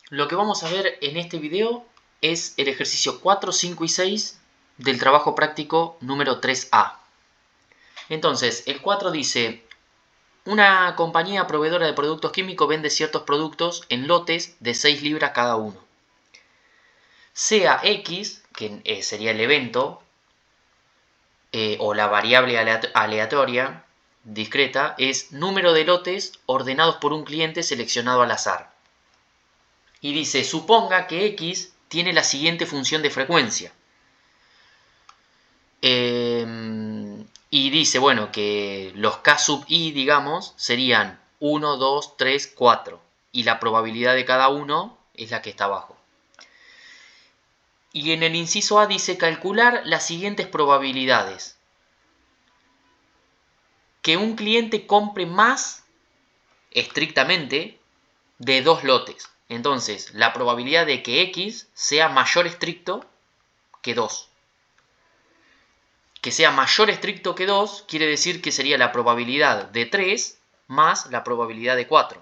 Lo que vamos a ver en este video es el ejercicio 4, 5 y 6 del trabajo práctico número 3A. Entonces, el 4 dice, una compañía proveedora de productos químicos vende ciertos productos en lotes de 6 libras cada uno. Sea X, que sería el evento, o la variable aleatoria, discreta, es número de lotes ordenados por un cliente seleccionado al azar. Y dice, suponga que X tiene la siguiente función de frecuencia. Y dice, bueno, que los K sub I, digamos, serían 1, 2, 3, 4. Y la probabilidad de cada uno es la que está abajo. Y en el inciso A dice calcular las siguientes probabilidades. Que un cliente compre más, estrictamente, de 2 lotes. Entonces, la probabilidad de que X sea mayor estricto que 2. Que sea mayor estricto que 2 quiere decir que sería la probabilidad de 3 más la probabilidad de 4.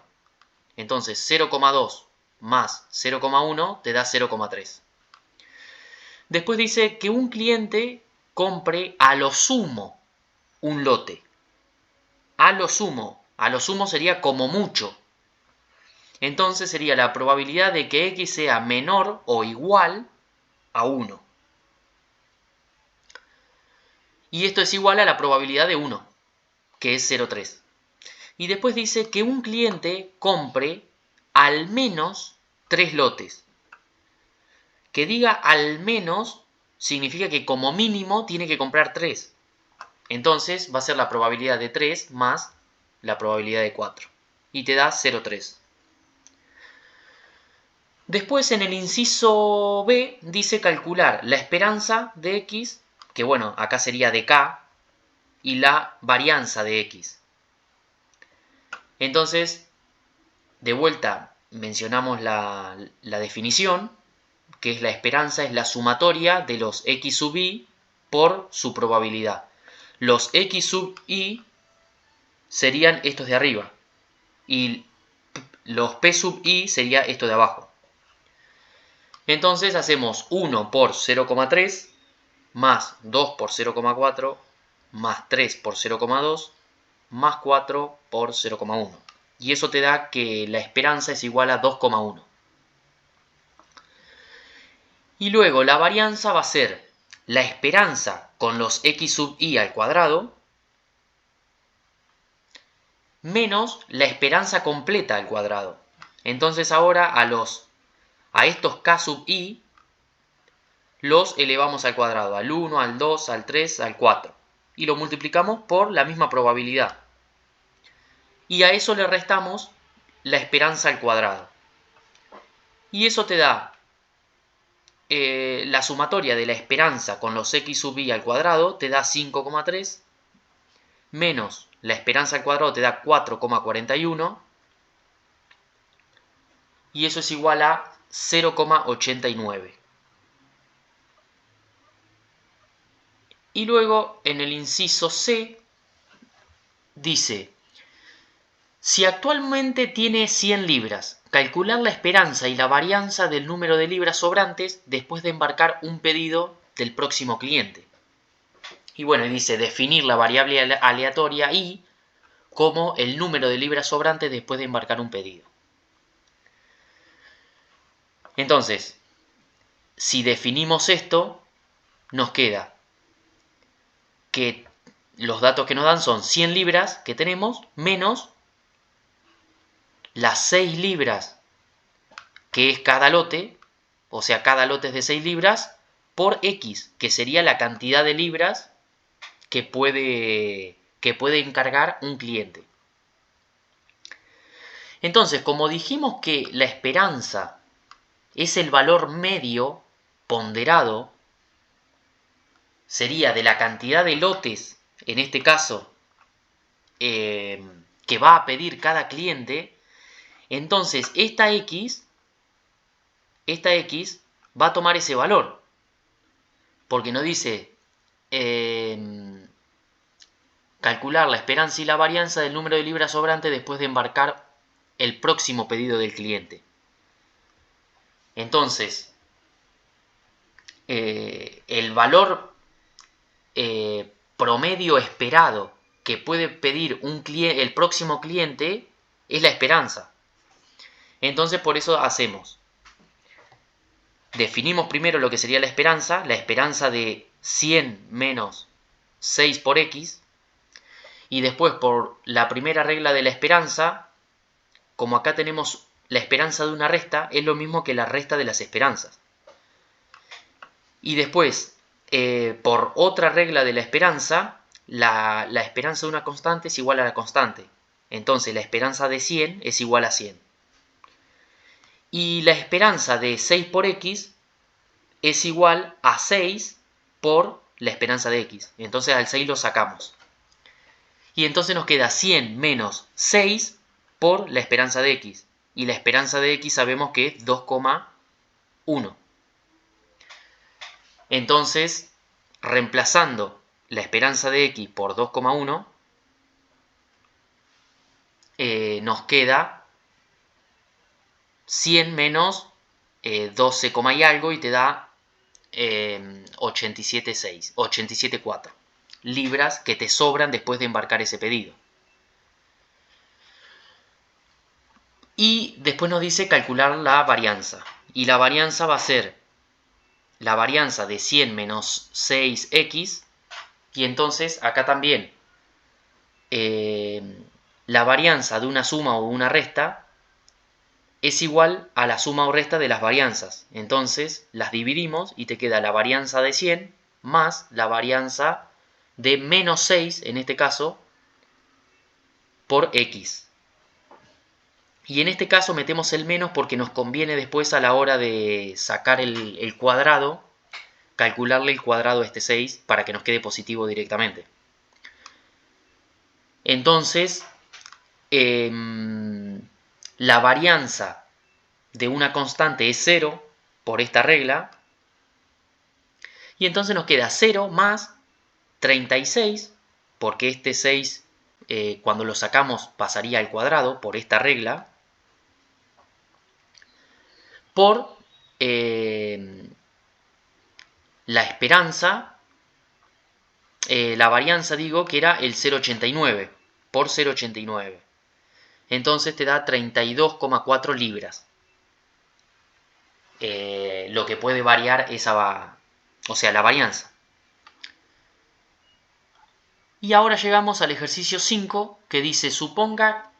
Entonces 0,2 más 0,1 te da 0,3. Después dice que un cliente compre a lo sumo un lote. A lo sumo sería como mucho. Entonces sería la probabilidad de que X sea menor o igual a 1. Y esto es igual a la probabilidad de 1, que es 0,3. Y después dice que un cliente compre al menos 3 lotes. Que diga al menos significa que como mínimo tiene que comprar 3. Entonces va a ser la probabilidad de 3 más la probabilidad de 4. Y te da 0,3. Después en el inciso B dice calcular la esperanza de X, que bueno, acá sería de K, y la varianza de X. Entonces, de vuelta, mencionamos la definición, que es la esperanza, es la sumatoria de los X sub I por su probabilidad. Los X sub I serían estos de arriba y los P sub I sería esto de abajo. Entonces hacemos 1 por 0,3 más 2 por 0,4 más 3 por 0,2 más 4 por 0,1. Y eso te da que la esperanza es igual a 2,1. Y luego la varianza va a ser la esperanza con los X sub I al cuadrado menos la esperanza completa al cuadrado. Entonces ahora a estos K sub I los elevamos al cuadrado, al 1, al 2, al 3, al 4. Y lo multiplicamos por la misma probabilidad. Y a eso le restamos la esperanza al cuadrado. Y eso te da la sumatoria de la esperanza con los X sub I al cuadrado, te da 5,3, menos la esperanza al cuadrado te da 4,41. Y eso es igual a 0,89. Y luego en el inciso C dice, si actualmente tiene 100 libras, calcular la esperanza y la varianza del número de libras sobrantes después de embarcar un pedido del próximo cliente. Y bueno, dice definir la variable aleatoria y como el número de libras sobrantes después de embarcar un pedido. Entonces, si definimos esto, nos queda que los datos que nos dan son 100 libras que tenemos menos las 6 libras que es cada lote, o sea, cada lote es de 6 libras, por X, que sería la cantidad de libras que puede encargar un cliente. Entonces, como dijimos que la esperanza es el valor medio ponderado, sería de la cantidad de lotes, en este caso, que va a pedir cada cliente, entonces esta X va a tomar ese valor. Porque nos dice calcular la esperanza y la varianza del número de libras sobrantes después de embarcar el próximo pedido del cliente. Entonces, el valor promedio esperado que puede pedir el próximo cliente es la esperanza. Entonces, por eso definimos primero lo que sería la esperanza de 100 menos 6 por x, y después por la primera regla de la esperanza, como acá tenemos la esperanza de una resta, es lo mismo que la resta de las esperanzas. Y después, por otra regla de la esperanza, la esperanza de una constante es igual a la constante. Entonces la esperanza de 100 es igual a 100. Y la esperanza de 6 por x es igual a 6 por la esperanza de x. Entonces al 6 lo sacamos. Y entonces nos queda 100 menos 6 por la esperanza de x. Y la esperanza de x sabemos que es 2,1. Entonces, reemplazando la esperanza de x por 2,1, nos queda 100 menos 12, y algo, y te da 87,4 libras que te sobran después de embarcar ese pedido. Y después nos dice calcular la varianza. Y la varianza va a ser la varianza de 100 menos 6x. Y entonces acá también la varianza de una suma o una resta es igual a la suma o resta de las varianzas. Entonces las dividimos y te queda la varianza de 100 más la varianza de menos 6, en este caso, por x. Y en este caso metemos el menos porque nos conviene después, a la hora de sacar el cuadrado, calcularle el cuadrado a este 6 para que nos quede positivo directamente. Entonces, la varianza de una constante es 0 por esta regla. Y entonces nos queda 0 más 36, porque este 6 cuando lo sacamos pasaría al cuadrado por esta regla, por la esperanza, la varianza, digo, que era el 0,89 por 0,89. Entonces te da 32,4 libras. Lo que puede variar la varianza. Y ahora llegamos al ejercicio 5, que dice: suponga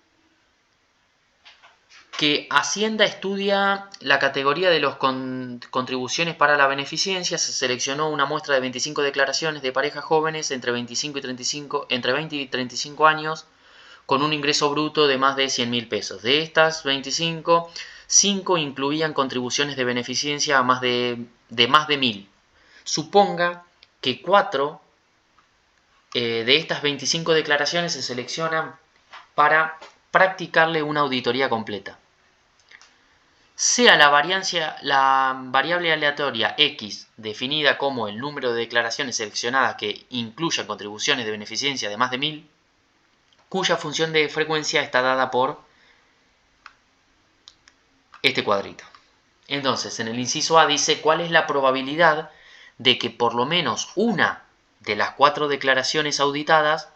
que Hacienda estudia la categoría de las contribuciones para la beneficencia. Se seleccionó una muestra de 25 declaraciones de parejas jóvenes entre 20 y 35 años con un ingreso bruto de más de 100.000 pesos. De estas 25, 5 incluían contribuciones de beneficencia más de más de 1.000. Suponga que 4 de estas 25 declaraciones se seleccionan para practicarle una auditoría completa. Sea la variable aleatoria x definida como el número de declaraciones seleccionadas que incluyan contribuciones de beneficencia de más de 1.000, cuya función de frecuencia está dada por este cuadrito. Entonces, en el inciso A dice cuál es la probabilidad de que por lo menos una de las 4 declaraciones auditadas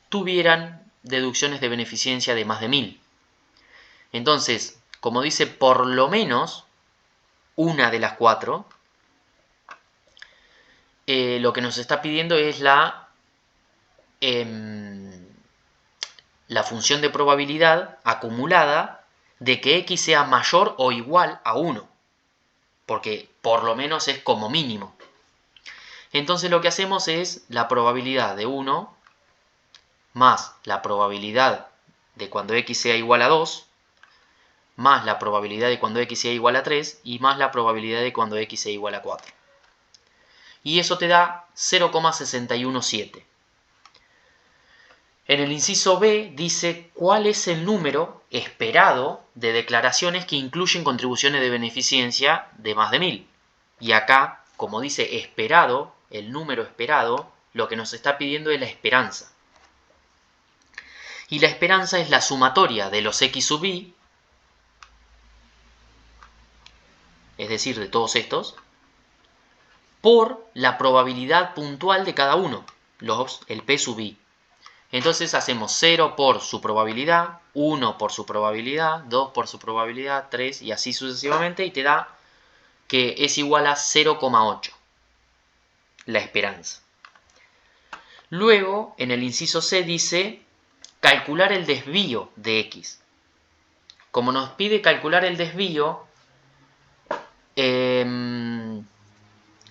tuvieran deducciones de beneficencia de más de 1.000. Entonces, como dice por lo menos una de las 4, lo que nos está pidiendo es la función de probabilidad acumulada de que x sea mayor o igual a 1, porque por lo menos es como mínimo. Entonces lo que hacemos es la probabilidad de 1 más la probabilidad de cuando x sea igual a 2, más la probabilidad de cuando x sea igual a 3, y más la probabilidad de cuando x sea igual a 4. Y eso te da 0,617. En el inciso B dice cuál es el número esperado de declaraciones que incluyen contribuciones de beneficencia de más de 1.000. Y acá, como dice esperado, el número esperado, lo que nos está pidiendo es la esperanza. Y la esperanza es la sumatoria de los x sub i es decir, de todos estos, por la probabilidad puntual de cada uno, el P sub I. Entonces hacemos 0 por su probabilidad, 1 por su probabilidad, 2 por su probabilidad, 3 y así sucesivamente, y te da que es igual a 0,8 la esperanza. Luego, en el inciso C dice calcular el desvío de X. Como nos pide calcular el desvío,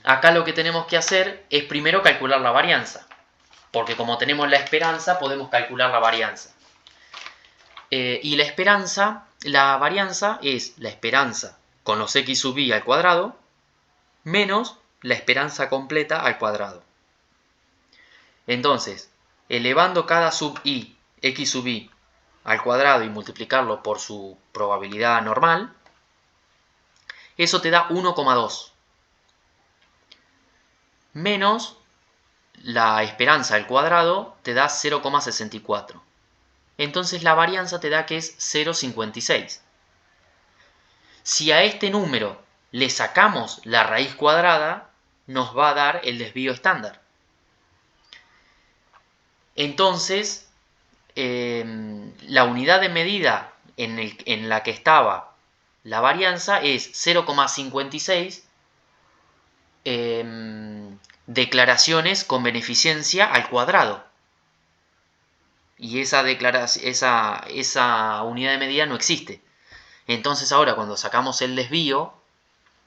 acá lo que tenemos que hacer es primero calcular la varianza. Porque como tenemos la esperanza, podemos calcular la varianza. Y la varianza es la esperanza con los x sub i al cuadrado menos la esperanza completa al cuadrado. Entonces, elevando cada sub i, x sub i al cuadrado y multiplicarlo por su probabilidad normal, eso te da 1,2 menos la esperanza al cuadrado te da 0,64. Entonces la varianza te da que es 0,56. Si a este número le sacamos la raíz cuadrada, nos va a dar el desvío estándar. Entonces, la unidad de medida en la que estaba la varianza es 0,56 declaraciones con beneficencia al cuadrado. Y esa unidad de medida no existe. Entonces ahora cuando sacamos el desvío,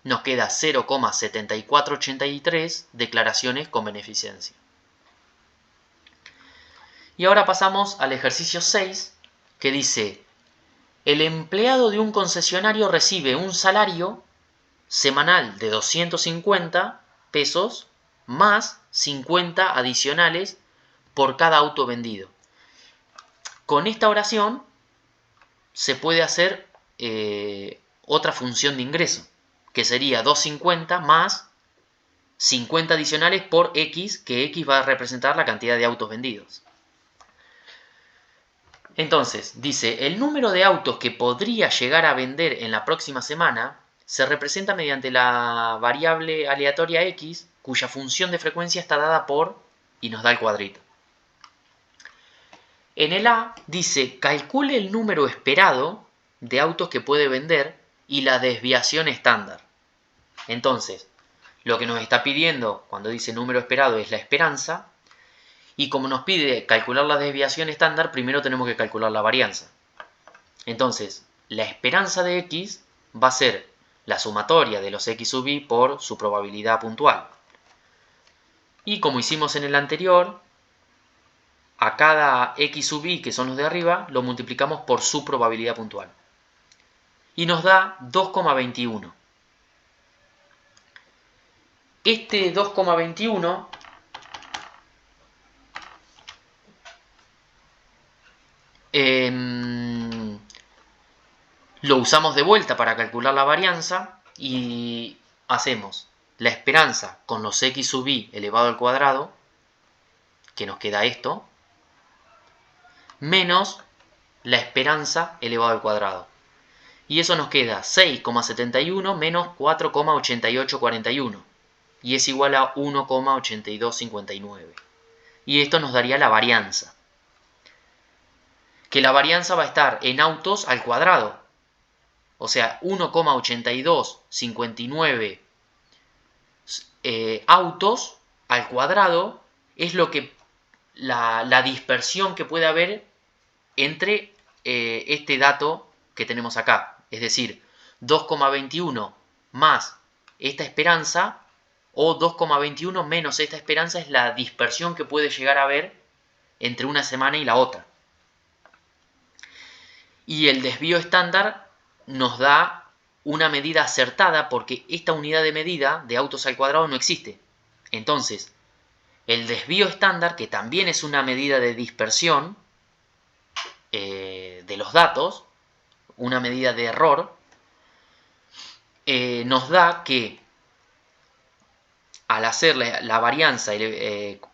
nos queda 0,7483 declaraciones con beneficencia. Y ahora pasamos al ejercicio 6, que dice: el empleado de un concesionario recibe un salario semanal de 250 pesos más 50 adicionales por cada auto vendido. Con esta oración se puede hacer otra función de ingreso, que sería 250 más 50 adicionales por X, que X va a representar la cantidad de autos vendidos. Entonces, dice, el número de autos que podría llegar a vender en la próxima semana se representa mediante la variable aleatoria X, cuya función de frecuencia está dada por, y nos da el cuadrito. En el A dice, calcule el número esperado de autos que puede vender y la desviación estándar. Entonces, lo que nos está pidiendo cuando dice número esperado es la esperanza, y como nos pide calcular la desviación estándar, primero tenemos que calcular la varianza. Entonces, la esperanza de X va a ser la sumatoria de los X sub i por su probabilidad puntual. Y como hicimos en el anterior, a cada X sub i, que son los de arriba, lo multiplicamos por su probabilidad puntual. Y nos da 2,21. Este 2,21 lo usamos de vuelta para calcular la varianza y hacemos la esperanza con los x sub i elevado al cuadrado, que nos queda esto, menos la esperanza elevado al cuadrado. Y eso nos queda 6,71 menos 4,8841. Y es igual a 1,8259. Y esto nos daría la varianza. Que la varianza va a estar en autos al cuadrado. O sea, 1,8259 autos al cuadrado es lo que la dispersión que puede haber entre este dato que tenemos acá. Es decir, 2,21 más esta esperanza o 2,21 menos esta esperanza es la dispersión que puede llegar a haber entre una semana y la otra. Y el desvío estándar nos da una medida acertada porque esta unidad de medida de autos al cuadrado no existe. Entonces, el desvío estándar, que también es una medida de dispersión de los datos, una medida de error, nos da que al hacer la varianza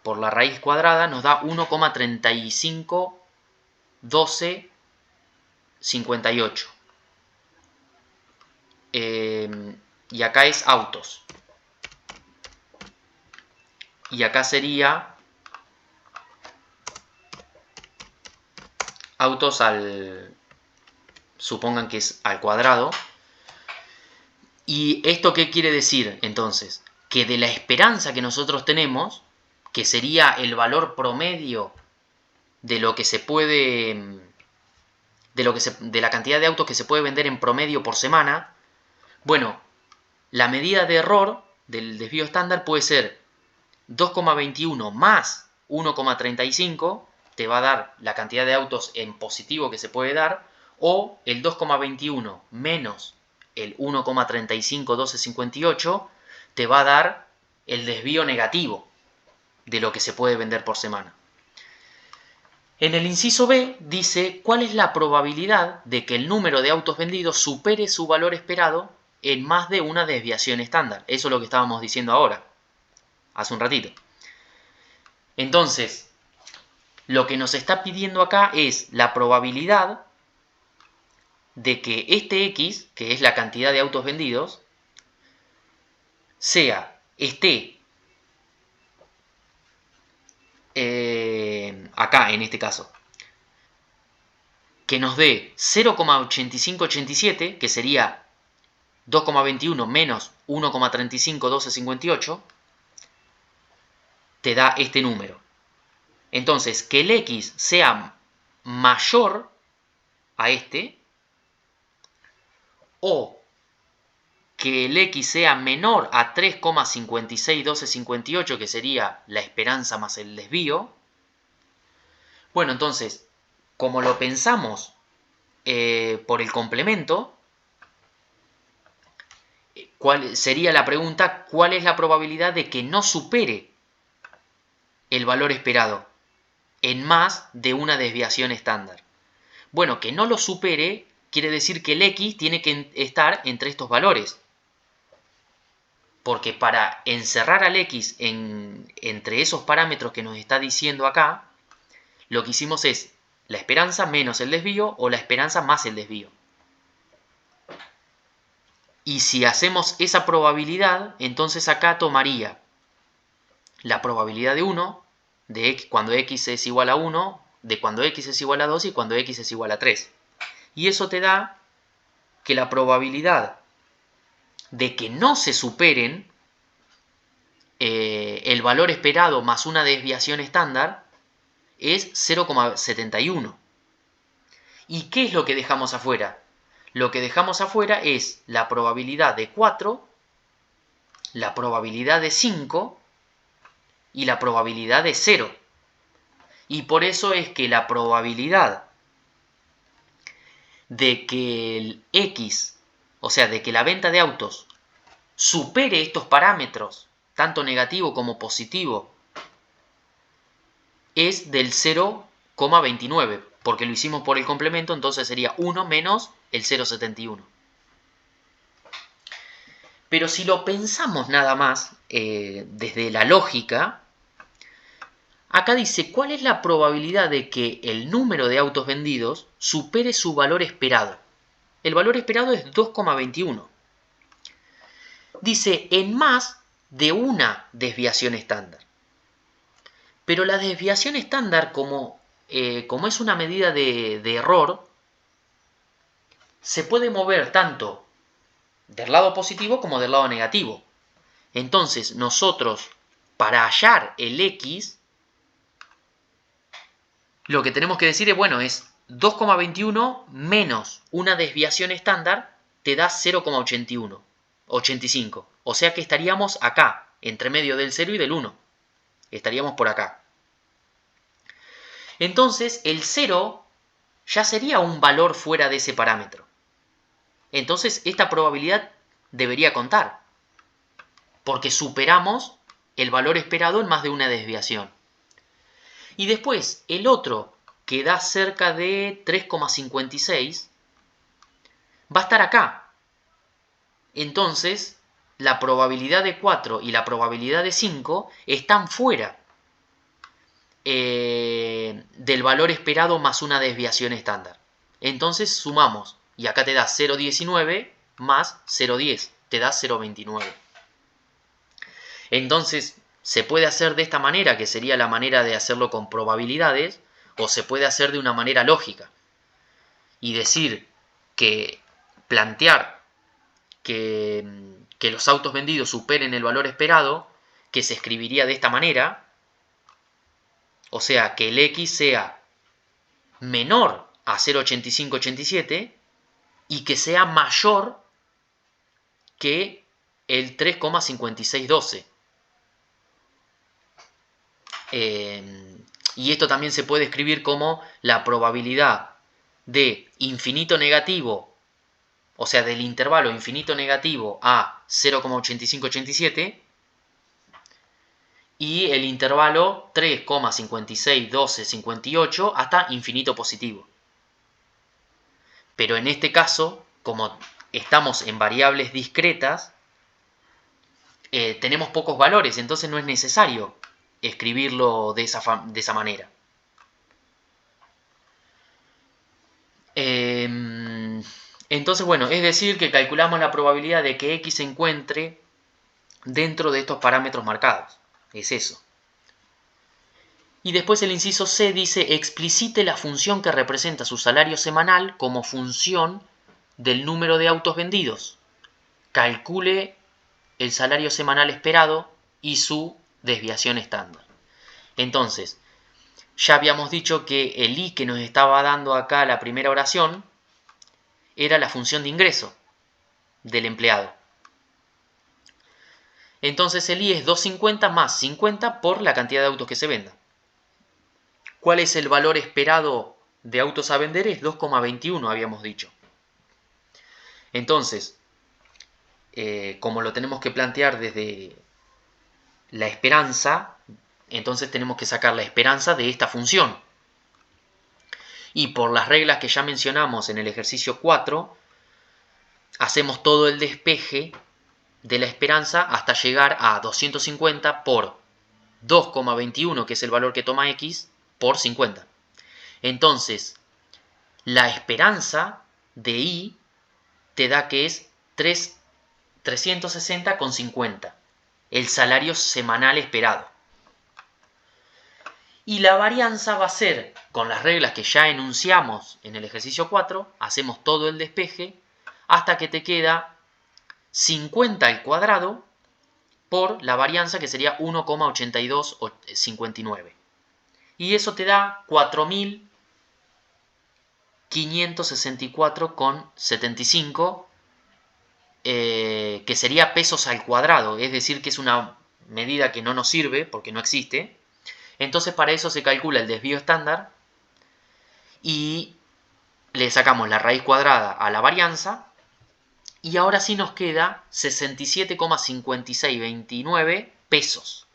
por la raíz cuadrada nos da 1,351258. y acá es autos. Y acá sería autos al... supongan que es al cuadrado. ¿Y esto qué quiere decir entonces? Que de la esperanza que nosotros tenemos, que sería el valor promedio de lo que se puede... de la cantidad de autos que se puede vender en promedio por semana, bueno, la medida de error del desvío estándar puede ser 2,21 más 1,35, te va a dar la cantidad de autos en positivo que se puede dar, o el 2,21 menos el 1,351258 te va a dar el desvío negativo de lo que se puede vender por semana. En el inciso B dice cuál es la probabilidad de que el número de autos vendidos supere su valor esperado en más de una desviación estándar. Eso es lo que estábamos diciendo ahora, hace un ratito. Entonces, lo que nos está pidiendo acá es la probabilidad de que este X, que es la cantidad de autos vendidos, esté acá en este caso, que nos dé 0,8587, que sería 2,21 menos 1,351258, te da este número. Entonces, que el X sea mayor a este, o que el X sea menor a 3,561258, que sería la esperanza más el desvío. Bueno, entonces, como lo pensamos por el complemento, sería la pregunta, ¿cuál es la probabilidad de que no supere el valor esperado en más de una desviación estándar? Bueno, que no lo supere quiere decir que el X tiene que estar entre estos valores. Porque para encerrar al X entre esos parámetros que nos está diciendo acá, lo que hicimos es la esperanza menos el desvío o la esperanza más el desvío. Y si hacemos esa probabilidad, entonces acá tomaría la probabilidad de 1, de x, cuando x es igual a 1, de cuando x es igual a 2 y cuando x es igual a 3. Y eso te da que la probabilidad de que no se superen el valor esperado más una desviación estándar es 0,71. ¿Y qué es lo que dejamos afuera? Lo que dejamos afuera es la probabilidad de 4, la probabilidad de 5 y la probabilidad de 0. Y por eso es que la probabilidad de que el X, o sea, de que la venta de autos supere estos parámetros, tanto negativo como positivo, es del 0,29, porque lo hicimos por el complemento, entonces sería 1 menos el 0,71. Pero si lo pensamos nada más desde la lógica, acá dice cuál es la probabilidad de que el número de autos vendidos supere su valor esperado. El valor esperado es 2,21. Dice en más de una desviación estándar. Pero la desviación estándar, como es una medida de error, se puede mover tanto del lado positivo como del lado negativo. Entonces nosotros, para hallar el X, lo que tenemos que decir es, bueno, es 2,21 menos una desviación estándar te da 0,85. O sea que estaríamos acá, entre medio del 0 y del 1. Estaríamos por acá. Entonces el 0 ya sería un valor fuera de ese parámetro. Entonces esta probabilidad debería contar, porque superamos el valor esperado en más de una desviación. Y después el otro, que da cerca de 3,56, va a estar acá. Entonces la probabilidad de 4 y la probabilidad de 5 están fuera del valor esperado más una desviación estándar. Entonces sumamos, y acá te da 0,19 más 0,10. te da 0,29. Entonces, se puede hacer de esta manera, que sería la manera de hacerlo con probabilidades, o se puede hacer de una manera lógica. Y decir que plantear que los autos vendidos superen el valor esperado, que se escribiría de esta manera, o sea, que el X sea menor a 0,8587 y que sea mayor que el 3,5612. Y esto también se puede escribir como la probabilidad de infinito negativo, o sea, del intervalo infinito negativo a 0,8587 y el intervalo 3,561258 hasta infinito positivo. Pero en este caso, como estamos en variables discretas, tenemos pocos valores, entonces no es necesario escribirlo de esa manera. Entonces, bueno, es decir que calculamos la probabilidad de que X se encuentre dentro de estos parámetros marcados. Es eso. Y después el inciso C dice: explicite la función que representa su salario semanal como función del número de autos vendidos. Calcule el salario semanal esperado y su desviación estándar. Entonces, ya habíamos dicho que el I que nos estaba dando acá la primera oración era la función de ingreso del empleado. Entonces el I es 250 más 50 por la cantidad de autos que se vendan. ¿Cuál es el valor esperado de autos a vender? Es 2,21, habíamos dicho. Entonces, como lo tenemos que plantear desde la esperanza, entonces tenemos que sacar la esperanza de esta función. Y por las reglas que ya mencionamos en el ejercicio 4, hacemos todo el despeje de la esperanza hasta llegar a 250 por 2,21, que es el valor que toma X, por 50. Entonces, la esperanza de I te da que es 360,50, el salario semanal esperado. Y la varianza va a ser, con las reglas que ya enunciamos en el ejercicio 4, hacemos todo el despeje hasta que te queda 50 al cuadrado por la varianza, que sería 1,8259. Y eso te da 4.564,75, que sería pesos al cuadrado, es decir, que es una medida que no nos sirve porque no existe. Entonces para eso se calcula el desvío estándar y le sacamos la raíz cuadrada a la varianza. Y ahora sí nos queda 67,5629 pesos.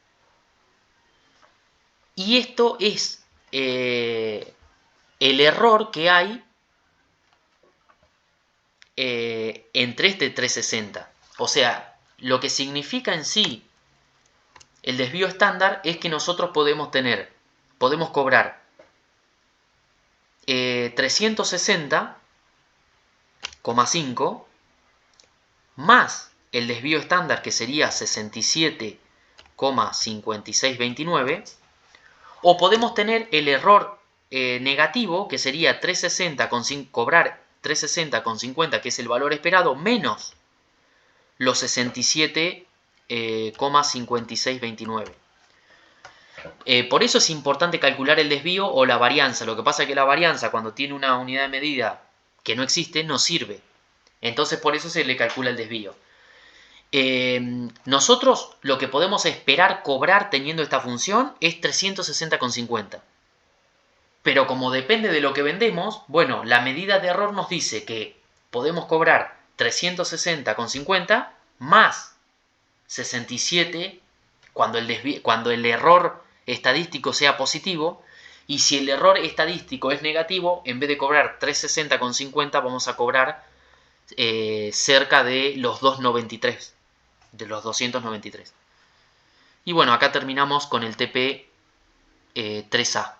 Y esto es el error que hay entre este 360. O sea, lo que significa en sí el desvío estándar es que nosotros podemos cobrar 360,5 más el desvío estándar, que sería 67,5629, o podemos tener el error negativo, que sería 360 cobrar 360,50, que es el valor esperado, menos los 67,5629. Por eso es importante calcular el desvío o la varianza. Lo que pasa es que la varianza, cuando tiene una unidad de medida que no existe, no sirve. Entonces por eso se le calcula el desvío. Nosotros lo que podemos esperar cobrar teniendo esta función es 360,50. Pero como depende de lo que vendemos, bueno, la medida de error nos dice que podemos cobrar 360,50 más 67 cuando el error estadístico sea positivo. Y si el error estadístico es negativo, en vez de cobrar 360,50 vamos a cobrar cerca de los 293, de los 293. Y bueno, acá terminamos con el TP 3A.